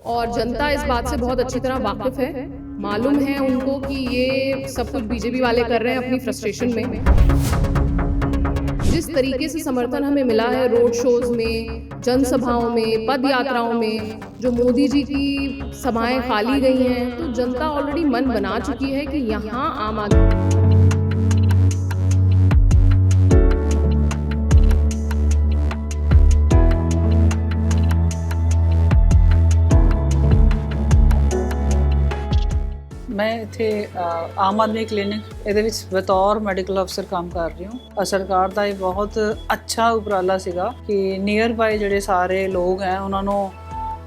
और जनता इस बात से बहुत अच्छी तरह वाकिफ है। मालूम है उनको कि ये सब कुछ बीजेपी वाले कर रहे हैं अपनी फ्रस्ट्रेशन में। जिस तरीके से समर्थन हमें मिला है रोड शोज में, जनसभाओं में, पद यात्राओं में, जो मोदी जी की सभाएं खाली गई हैं, तो जनता ऑलरेडी मन बना चुकी है कि यहाँ आम आदमी। मैं इत्थे आम आदमी क्लिनिक ਇਹਦੇ ਵਿੱਚ ਬਤੌਰ ਮੈਡੀਕਲ ਅਫਸਰ ਕੰਮ ਕਰ ਰਹੀ ਹਾਂ। ਸਰਕਾਰ ਦਾ ਇਹ ਬਹੁਤ ਅੱਛਾ ਉਪਰਾਲਾ ਸੀਗਾ ਕਿ ਨੀਅਰ ਬਾਈ ਜਿਹੜੇ ਸਾਰੇ ਲੋਕ ਹੈ ਉਹਨਾਂ ਨੂੰ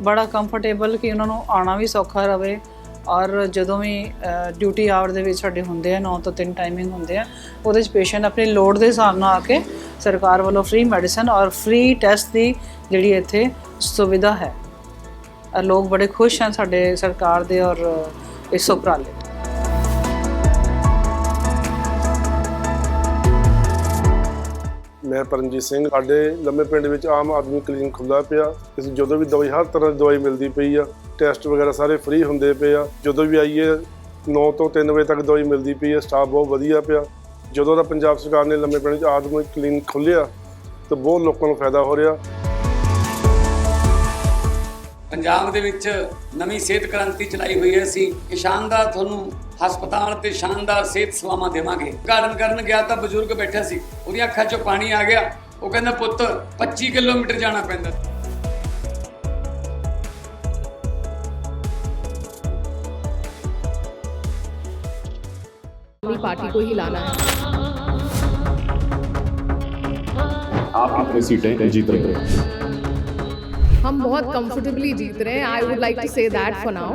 ਬੜਾ ਕੰਫਰਟੇਬਲ ਕਿ ਉਹਨਾਂ ਨੂੰ ਆਉਣਾ ਵੀ ਸੌਖਾ ਰਵੇ ਔਰ ਜਦੋਂ ਵੀ ਡਿਊਟੀ ਆਵਰ ਦੇ ਵਿੱਚ ਸਾਡੇ ਹੁੰਦੇ ਆ 9 ਤੋਂ 3 ਟਾਈਮਿੰਗ ਹੁੰਦੇ ਆ ਉਹਦੇ 'ਚ ਪੇਸ਼ੈਂਟ ਆਪਣੀ ਲੋੜ ਦੇ ਹਿਸਾਬ ਨਾਲ ਆ ਕੇ ਸਰਕਾਰ ਵੱਲੋਂ ਫ੍ਰੀ ਮੈਡੀਸਨ ਔਰ ਫ੍ਰੀ ਟੈਸਟ ਦੀ ਜਿਹੜੀ ਇੱਥੇ ਸੁਵਿਧਾ ਹੈ। ਲੋਕ ਬੜੇ ਖੁਸ਼ ਹਨ ਸਾਡੇ ਸਰਕਾਰ ਦੇ ਔਰ ਇਸ ਉਪਰਾਲੇ। मैं परमजीत सिंह साडे लम्बे पिंड विच आम आदमी क्लिनिक खुला पिया। इस जो भी दवाई हर तरह की दवाई मिलती पई आ, टैसट वगैरह सारे फ्री होंदे पे आ। जो भी आइए 9 तो 3 बजे तक दवाई मिलती पई है। स्टाफ बहुत वधिया पिया। जो दा पंजाब सरकार ने लम्बे पिंड आदमी क्लिनिक खोलिया तो बहुत लोगों को फायदा हो रहा। ਪੰਜਾਬ ਦੇ ਵਿੱਚ ਨਵੀਂ ਸਿਹਤ ਕ੍ਰਾਂਤੀ ਚਲਾਈ ਹੋਈ ਹੈ। ਅਸੀਂ ਕਿ ਸ਼ਾਨਦਾਰ ਤੁਹਾਨੂੰ ਹਸਪਤਾਲ ਤੇ ਸ਼ਾਨਦਾਰ ਸਿਹਤ ਸੇਵਾਵਾਂ ਦੇਵਾਂਗੇ। ਉਦਘਾਟਨ ਕਰਨ ਗਿਆ ਤਾਂ ਬਜ਼ੁਰਗ ਬੈਠਾ ਸੀ, ਉਹਦੀਆਂ ਅੱਖਾਂ 'ਚੋਂ ਪਾਣੀ ਆ ਗਿਆ। ਉਹ ਕਹਿੰਦਾ ਪੁੱਤ 25 ਕਿਲੋਮੀਟਰ ਜਾਣਾ ਪੈਂਦਾ। पार्टी को ही लाना है। आप कितनी सीटें जीत रहे हैं? हम बहुत कंफर्टेबली जीत रहे हैं। I would like to say that for now.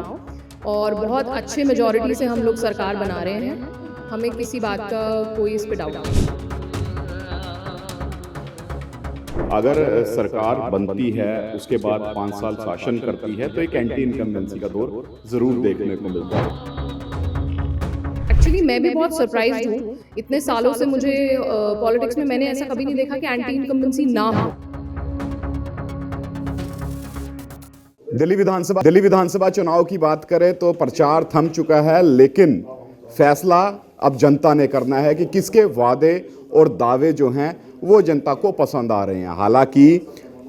और बहुत अच्छे मेजॉरिटी से हम लोग सरकार बना रहे हैं। हमें किसी बात का कोई इस पे डाउट नहीं। अगर सरकार बनती है उसके बाद 5 साल शासन करती है तो एक एंटी इनकम्बेंसी का दौर जरूर देखने को मिलता है। एक्चुअली मैं भी बहुत सरप्राइज्ड हूँ। इतने सालों से मुझे पॉलिटिक्स में मैंने ऐसा कभी नहीं देखा कि एंटी इनकम्बेंसी ना हो। दिल्ली विधानसभा चुनाव की बात करें तो प्रचार थम चुका है, लेकिन फैसला अब जनता ने करना है कि किसके वादे और दावे जो हैं वो जनता को पसंद आ रहे हैं। हालांकि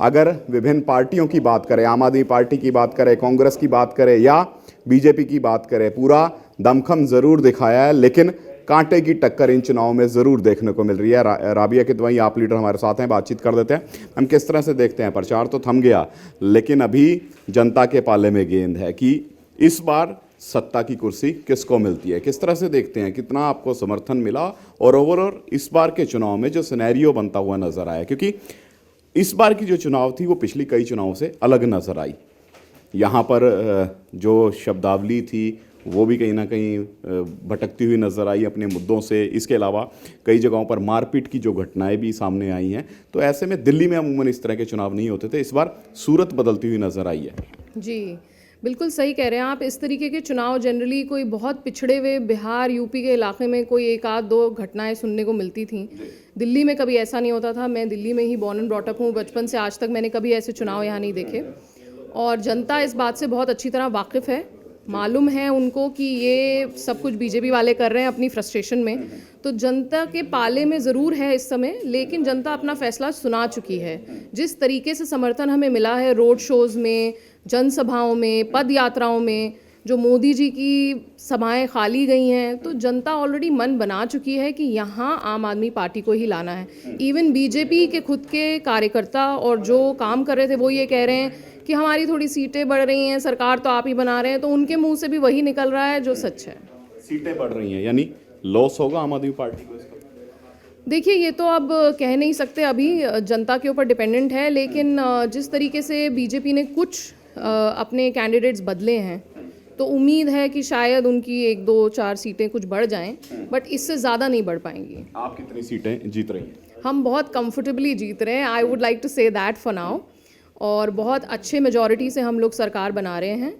अगर विभिन्न पार्टियों की बात करें, आम आदमी पार्टी की बात करें, कांग्रेस की बात करें या बीजेपी की बात करें, पूरा दमखम ज़रूर दिखाया है, लेकिन कांटे की टक्कर इन चुनाव में ज़रूर देखने को मिल रही है। राबिया के दवाई आप लीडर हमारे साथ हैं, बातचीत कर देते हैं। हम किस तरह से देखते हैं, प्रचार तो थम गया लेकिन अभी जनता के पाले में गेंद है कि इस बार सत्ता की कुर्सी किसको मिलती है। किस तरह से देखते हैं, कितना आपको समर्थन मिला और ओवरऑल इस बार के चुनाव में जो सिनेरियो बनता हुआ नज़र आया, क्योंकि इस बार की जो चुनाव थी वो पिछली कई चुनाव से अलग नज़र आई। यहाँ पर जो शब्दावली थी वो भी कहीं ना कहीं भटकती हुई नज़र आई अपने मुद्दों से। इसके अलावा कई जगहों पर मारपीट की जो घटनाएं भी सामने आई हैं। तो ऐसे में दिल्ली में अमूमन इस तरह के चुनाव नहीं होते थे, इस बार सूरत बदलती हुई नज़र आई है। जी बिल्कुल सही कह रहे हैं आप। इस तरीके के चुनाव जनरली कोई बहुत पिछड़े हुए बिहार यूपी के इलाके में कोई एक आध दो घटनाएं सुनने को मिलती थीं। दिल्ली में कभी ऐसा नहीं होता था। मैं दिल्ली में ही बॉर्न एंड ब्रॉट अप हूँ। बचपन से आज तक मैंने कभी ऐसे चुनाव यहाँ नहीं देखे। और जनता इस बात से बहुत अच्छी तरह वाकिफ़ है। मालूम है उनको कि ये सब कुछ बीजेपी वाले कर रहे हैं अपनी फ्रस्ट्रेशन में। तो जनता के पाले में ज़रूर है इस समय, लेकिन जनता अपना फैसला सुना चुकी है। जिस तरीके से समर्थन हमें मिला है रोड शोज़ में, जनसभाओं में, पद यात्राओं में, जो मोदी जी की सभाएं खाली गई हैं, तो जनता ऑलरेडी मन बना चुकी है कि यहाँ आम आदमी पार्टी को ही लाना है। इवन बीजेपी के खुद के कार्यकर्ता और जो काम कर रहे थे वो ये कह रहे हैं कि हमारी थोड़ी सीटें बढ़ रही हैं, सरकार तो आप ही बना रहे हैं। तो उनके मुंह से भी वही निकल रहा है जो सच है। सीटें बढ़ रही हैं यानी लॉस होगा आम आदमी पार्टी को इसका? देखिए ये तो अब कह नहीं सकते, अभी जनता के ऊपर डिपेंडेंट है। लेकिन जिस तरीके से बीजेपी ने कुछ अपने कैंडिडेट्स बदले हैं तो उम्मीद है कि शायद उनकी 1 2 4 सीटें कुछ बढ़ जाएं, बट इससे ज़्यादा नहीं बढ़ पाएंगी। आप कितनी सीटें जीत रही हैं? हम बहुत कंफर्टेबली जीत रहे हैं। I would like to say that for now. और बहुत अच्छे मेजॉरिटी से हम लोग सरकार बना रहे हैं।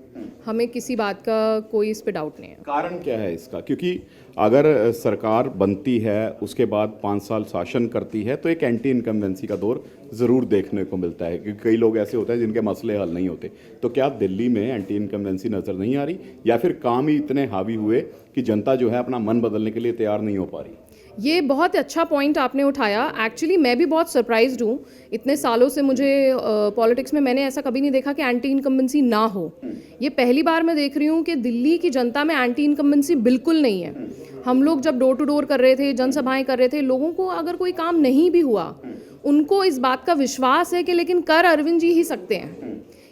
हमें किसी बात का कोई इस पे डाउट नहीं है। कारण क्या है इसका? क्योंकि अगर सरकार बनती है उसके बाद 5 साल शासन करती है तो एक एंटी इनकम्बेंसी का दौर ज़रूर देखने को मिलता है, क्योंकि कई लोग ऐसे होते हैं जिनके मसले हल नहीं होते। तो क्या दिल्ली में एंटी इनकम्बेंसी नज़र नहीं आ रही, या फिर काम ही इतने हावी हुए कि जनता जो है अपना मन बदलने के लिए तैयार नहीं हो पा रही? ये बहुत अच्छा पॉइंट आपने उठाया। एक्चुअली मैं भी बहुत सरप्राइज्ड हूँ। इतने सालों से मुझे पॉलिटिक्स में मैंने ऐसा कभी नहीं देखा कि एंटी इनकम्बेंसी ना हो। ये पहली बार मैं देख रही हूँ कि दिल्ली की जनता में एंटी इनकम्बेंसी बिल्कुल नहीं है। हम लोग जब डोर टू डोर कर रहे थे, जनसभाएं कर रहे थे, लोगों को अगर कोई काम नहीं भी हुआ, उनको इस बात का विश्वास है कि लेकिन कर अरविंद जी ही सकते हैं।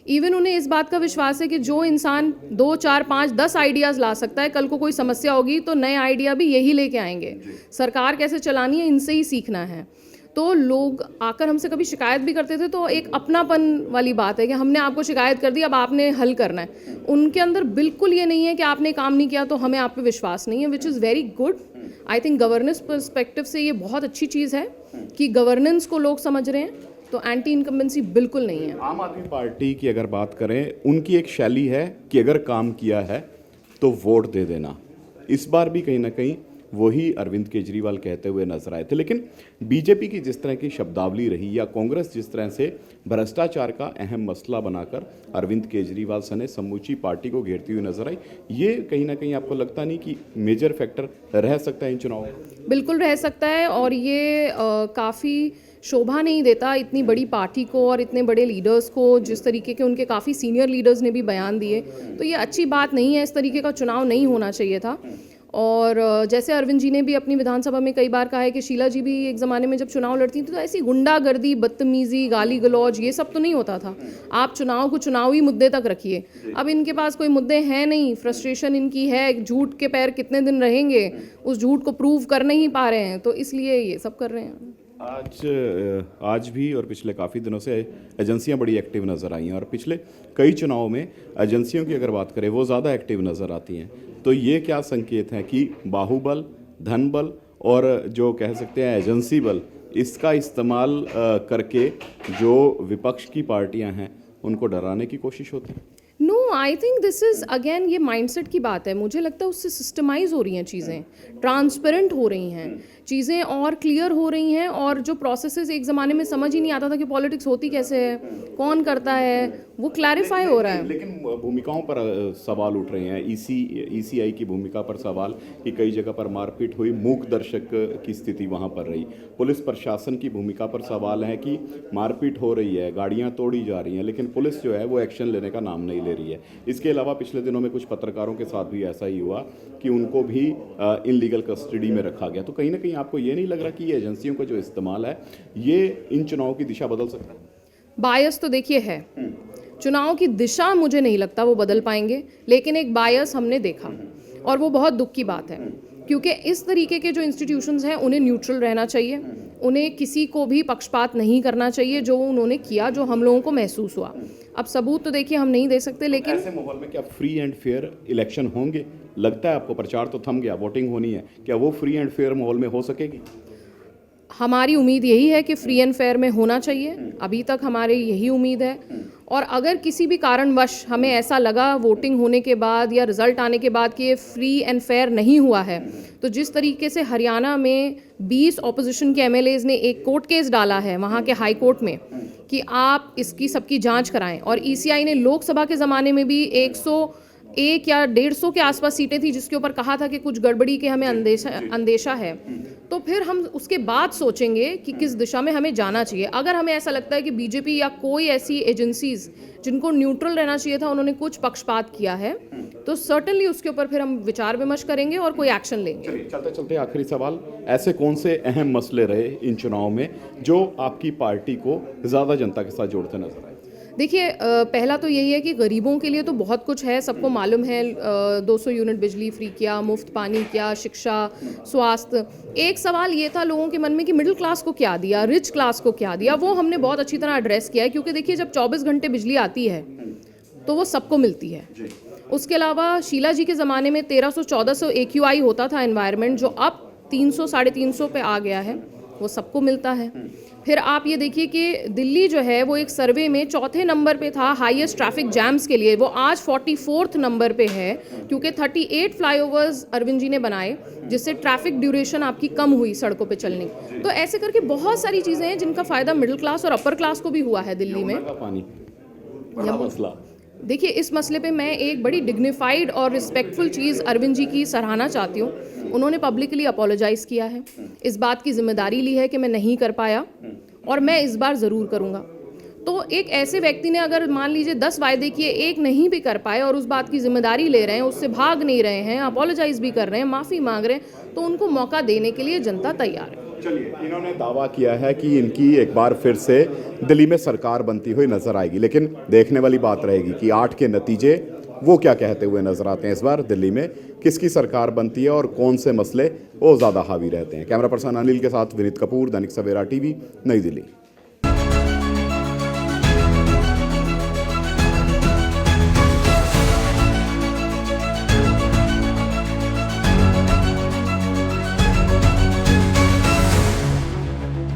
इवन उन्हें इस बात का विश्वास है कि जो इंसान 2, 4, 5, 10 आइडियाज़ ला सकता है, कल को कोई समस्या होगी तो नए आइडिया भी यही लेके आएंगे। सरकार कैसे चलानी है, इनसे ही सीखना है। तो लोग आकर हमसे कभी शिकायत भी करते थे तो एक अपनापन वाली बात है कि हमने आपको शिकायत कर दी, अब आपने हल करना है। उनके अंदर बिल्कुल ये नहीं है कि आपने काम नहीं किया तो हमें आप पे विश्वास नहीं है, which is very good. I think governance perspective से ये बहुत अच्छी चीज़ है कि गवर्नेंस को लोग समझ रहे हैं, तो एंटी इनकम्बेंसी बिल्कुल नहीं है। आम आदमी पार्टी की अगर बात करें, उनकी एक शैली है कि अगर काम किया है तो वोट दे देना। इस बार भी कहीं ना कहीं वही अरविंद केजरीवाल कहते हुए नजर आए थे। लेकिन बीजेपी की जिस तरह की शब्दावली रही, या कांग्रेस जिस तरह से भ्रष्टाचार का अहम मसला बनाकर अरविंद केजरीवाल सने समूची पार्टी को घेरती हुई नजर आई, ये कहीं ना कहीं आपको लगता नहीं कि मेजर फैक्टर रह सकता है इन चुनावों में? बिल्कुल रह सकता है, और ये काफ़ी शोभा नहीं देता इतनी बड़ी पार्टी को और इतने बड़े लीडर्स को, जिस तरीके के उनके काफ़ी सीनियर लीडर्स ने भी बयान दिए। तो ये अच्छी बात नहीं है, इस तरीके का चुनाव नहीं होना चाहिए था। और जैसे अरविंद जी ने भी अपनी विधानसभा में कई बार कहा है कि शीला जी भी एक ज़माने में जब चुनाव लड़ती थी तो ऐसी गुंडागर्दी, बदतमीज़ी, गाली गलौज, ये सब तो नहीं होता था। आप चुनाव को चुनावी मुद्दे तक रखिए। अब इनके पास कोई मुद्दे हैं नहीं, फ्रस्ट्रेशन इनकी है, झूठ के पैर कितने दिन रहेंगे, उस झूठ को प्रूव कर नहीं पा रहे हैं, तो इसलिए ये सब कर रहे हैं। आज भी और पिछले काफ़ी दिनों से एजेंसियां बड़ी एक्टिव नज़र आई हैं, और पिछले कई चुनावों में एजेंसियों की अगर बात करें वो ज़्यादा एक्टिव नज़र आती हैं। तो ये क्या संकेत है कि बाहुबल, धनबल और जो कह सकते हैं एजेंसी बल, इसका इस्तेमाल करके जो विपक्ष की पार्टियां हैं उनको डराने की कोशिश होती है? No, I think this is again ये माइंडसेट की बात है। मुझे लगता है उससे सिस्टमाइज हो रही हैं चीज़ें, ट्रांसपेरेंट हो रही हैं चीज़ें, और क्लियर हो रही हैं। और जो प्रोसेसेस एक ज़माने में समझ ही नहीं आता था कि पॉलिटिक्स होती कैसे है, कौन करता है, वो क्लैरिफाई हो रहा है। लेकिन भूमिकाओं पर सवाल उठ रहे हैं। ईसीआई की भूमिका पर सवाल कि कई जगह पर मारपीट हुई, मूक दर्शक की स्थिति वहां पर रही। पुलिस प्रशासन की भूमिका पर सवाल है कि मारपीट हो रही है, गाड़ियां तोड़ी जा रही हैं, लेकिन पुलिस जो है वो एक्शन लेने का नाम नहीं ले रही है। इसके अलावा पिछले दिनों में कुछ पत्रकारों के साथ भी ऐसा ही हुआ कि उनको भी इनलीगल कस्टडी में रखा गया। तो कहीं ना कहीं आपको ये नहीं लग रहा कि ये एजेंसियों का जो इस्तेमाल है ये इन चुनावों की दिशा बदल सकता है? बायस तो देखिए है, चुनाव की दिशा मुझे नहीं लगता वो बदल पाएंगे, लेकिन एक बायस हमने देखा, और वो बहुत दुख की बात है। क्योंकि इस तरीके के जो इंस्टीट्यूशंस हैं उन्हें न्यूट्रल रहना चाहिए, उन्हें किसी को भी पक्षपात नहीं करना चाहिए। जो उन्होंने किया, जो हम लोगों को महसूस हुआ, अब सबूत तो देखिए हम नहीं दे सकते, लेकिन ऐसे माहौल में क्या फ्री एंड फेयर इलेक्शन होंगे? लगता है आपको? प्रचार तो थम गया, वोटिंग होनी है, क्या वो फ्री एंड फेयर माहौल में हो सकेगी? हमारी उम्मीद यही है कि फ्री एंड फेयर में होना चाहिए। अभी तक हमारी यही उम्मीद है। और अगर किसी भी कारणवश हमें ऐसा लगा वोटिंग होने के बाद या रिजल्ट आने के बाद कि ये फ्री एंड फेयर नहीं हुआ है, तो जिस तरीके से हरियाणा में 20 ऑपोजिशन के एमएलएज ने एक कोर्ट केस डाला है वहाँ के हाई कोर्ट में कि आप इसकी सबकी जांच कराएं, और ईसीआई ने लोकसभा के ज़माने में भी 101 या 150 के आसपास सीटें थी जिसके ऊपर कहा था कि कुछ गड़बड़ी के हमें अंदेशा है, तो फिर हम उसके बाद सोचेंगे कि किस दिशा में हमें जाना चाहिए। अगर हमें ऐसा लगता है कि बीजेपी या कोई ऐसी एजेंसीज जिनको न्यूट्रल रहना चाहिए था उन्होंने कुछ पक्षपात किया है, तो सर्टेनली उसके ऊपर फिर हम विचार विमर्श करेंगे और कोई एक्शन लेंगे। चलते चलते आखिरी सवाल, ऐसे कौन से अहम मसले रहे इन चुनाव में जो आपकी पार्टी को ज़्यादा जनता के साथ जोड़ते नजर आए? देखिए, पहला तो यही है कि गरीबों के लिए तो बहुत कुछ है, सबको मालूम है। 200 यूनिट बिजली फ्री किया, मुफ्त पानी किया, शिक्षा, स्वास्थ्य। एक सवाल ये था लोगों के मन में कि मिडिल क्लास को क्या दिया, रिच क्लास को क्या दिया, वो हमने बहुत अच्छी तरह एड्रेस किया है। क्योंकि देखिए, जब 24 घंटे बिजली आती है तो वो सबको मिलती है। उसके अलावा शीला जी के ज़माने में 1300-1400 AQI होता था एनवायरनमेंट, जो अब 300 साढ़े 300 पे आ गया है। वो सबको मिलता है। फिर आप ये देखिए कि दिल्ली जो है वो एक सर्वे में चौथे नंबर पे था हाईएस्ट ट्रैफिक जैम्स के लिए, वो आज 44th नंबर पे है, क्योंकि 38 फ्लाईओवर्स अरविंद जी ने बनाए जिससे ट्रैफिक ड्यूरेशन आपकी कम हुई सड़कों पे चलने की। तो ऐसे करके बहुत सारी चीज़ें हैं जिनका फ़ायदा मिडिल क्लास और अपर क्लास को भी हुआ है दिल्ली में। पानी बड़ा मसला। देखिए, इस मसले पे मैं एक बड़ी डिग्निफाइड और रिस्पेक्टफुल चीज़ अरविंद जी की सराहना चाहती हूँ। उन्होंने पब्लिकली अपोलोजाइज़ किया है, इस बात की जिम्मेदारी ली है कि मैं नहीं कर पाया और मैं इस बार ज़रूर करूँगा। तो एक ऐसे व्यक्ति ने अगर मान लीजिए 10 वायदे किए, एक नहीं भी कर पाए और उस बात की जिम्मेदारी ले रहे हैं, उससे भाग नहीं रहे हैं, अपोलोजाइज़ भी कर रहे हैं, माफ़ी मांग रहे हैं, तो उनको मौका देने के लिए जनता तैयार है। चलिए, इन्होंने दावा किया है कि इनकी एक बार फिर से दिल्ली में सरकार बनती हुई नजर आएगी, लेकिन देखने वाली बात रहेगी कि 8 के नतीजे वो क्या कहते हुए नजर आते हैं इस बार दिल्ली में, किसकी सरकार बनती है और कौन से मसले वो ज़्यादा हावी रहते हैं। कैमरा पर्सन अनिल के साथ विनीत कपूर, दैनिक सवेरा टीवी, नई दिल्ली।